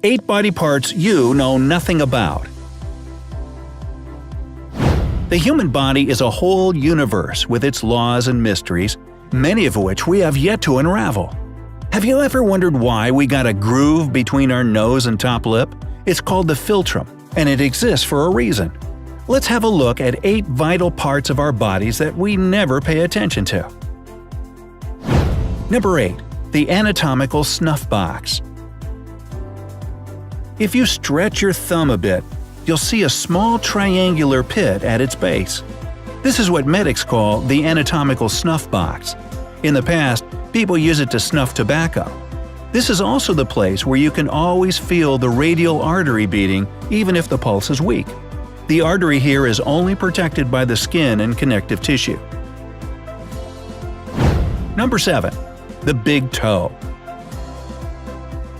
8 body parts you know nothing about. The human body is a whole universe with its laws and mysteries, many of which we have yet to unravel. Have you ever wondered why we got a groove between our nose and top lip? It's called the philtrum, and it exists for a reason. Let's have a look at 8 vital parts of our bodies that we never pay attention to. Number 8. The anatomical snuff box. If you stretch your thumb a bit, you'll see a small triangular pit at its base. This is what medics call the anatomical snuff box. In the past, people used it to snuff tobacco. This is also the place where you can always feel the radial artery beating even if the pulse is weak. The artery here is only protected by the skin and connective tissue. Number 7. The big toe.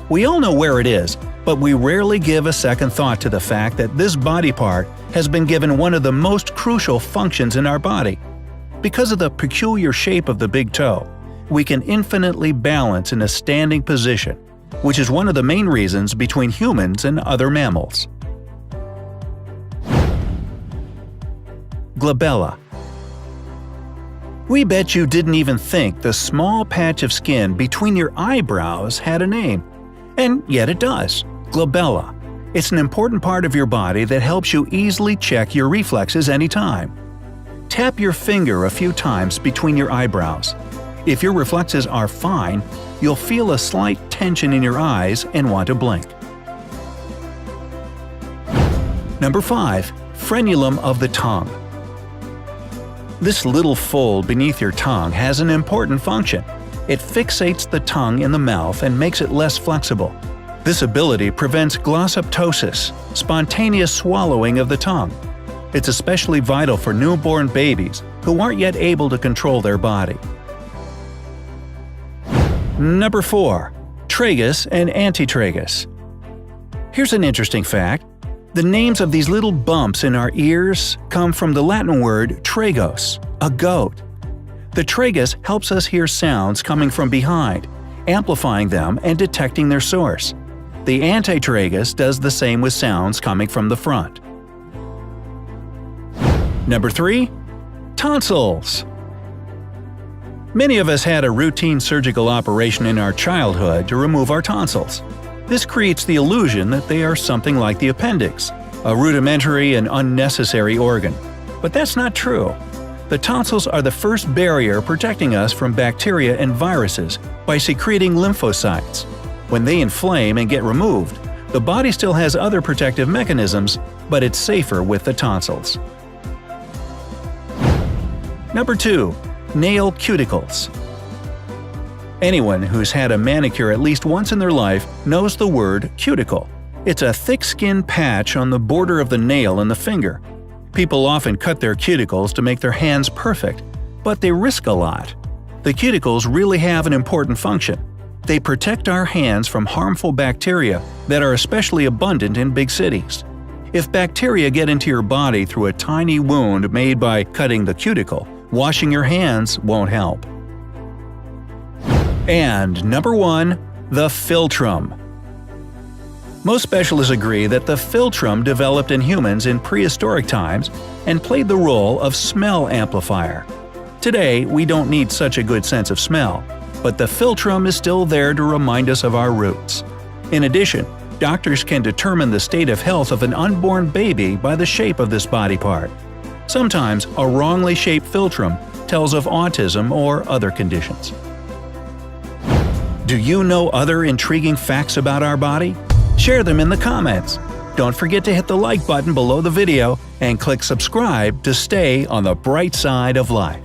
We all know where it is, but we rarely give a second thought to the fact that this body part has been given one of the most crucial functions in our body. Because of the peculiar shape of the big toe, we can infinitely balance in a standing position, which is one of the main reasons between humans and other mammals. Glabella. We bet you didn't even think the small patch of skin between your eyebrows had a name. And yet it does. Glabella. It's an important part of your body that helps you easily check your reflexes anytime. Tap your finger a few times between your eyebrows. If your reflexes are fine, you'll feel a slight tension in your eyes and want to blink. Number 5. Frenulum of the tongue. This little fold beneath your tongue has an important function. It fixates the tongue in the mouth and makes it less flexible. This ability prevents glossoptosis, spontaneous swallowing of the tongue. It's especially vital for newborn babies who aren't yet able to control their body. Number 4. Tragus and antitragus. Here's an interesting fact. The names of these little bumps in our ears come from the Latin word tragos, a goat. The tragus helps us hear sounds coming from behind, amplifying them and detecting their source. The antitragus does the same with sounds coming from the front. Number 3. Tonsils. Many of us had a routine surgical operation in our childhood to remove our tonsils. This creates the illusion that they are something like the appendix, a rudimentary and unnecessary organ. But that's not true. The tonsils are the first barrier protecting us from bacteria and viruses by secreting lymphocytes. When they inflame and get removed, the body still has other protective mechanisms, but it's safer with the tonsils. Number 2. Nail cuticles. Anyone who's had a manicure at least once in their life knows the word cuticle. It's a thick skin patch on the border of the nail in the finger. People often cut their cuticles to make their hands perfect, but they risk a lot. The cuticles really have an important function. They protect our hands from harmful bacteria that are especially abundant in big cities. If bacteria get into your body through a tiny wound made by cutting the cuticle, washing your hands won't help. And number 1. The philtrum. Most specialists agree that the philtrum developed in humans in prehistoric times and played the role of smell amplifier. Today, we don't need such a good sense of smell, but the philtrum is still there to remind us of our roots. In addition, doctors can determine the state of health of an unborn baby by the shape of this body part. Sometimes a wrongly shaped philtrum tells of autism or other conditions. Do you know other intriguing facts about our body? Share them in the comments. Don't forget to hit the like button below the video and click subscribe to stay on the bright side of life.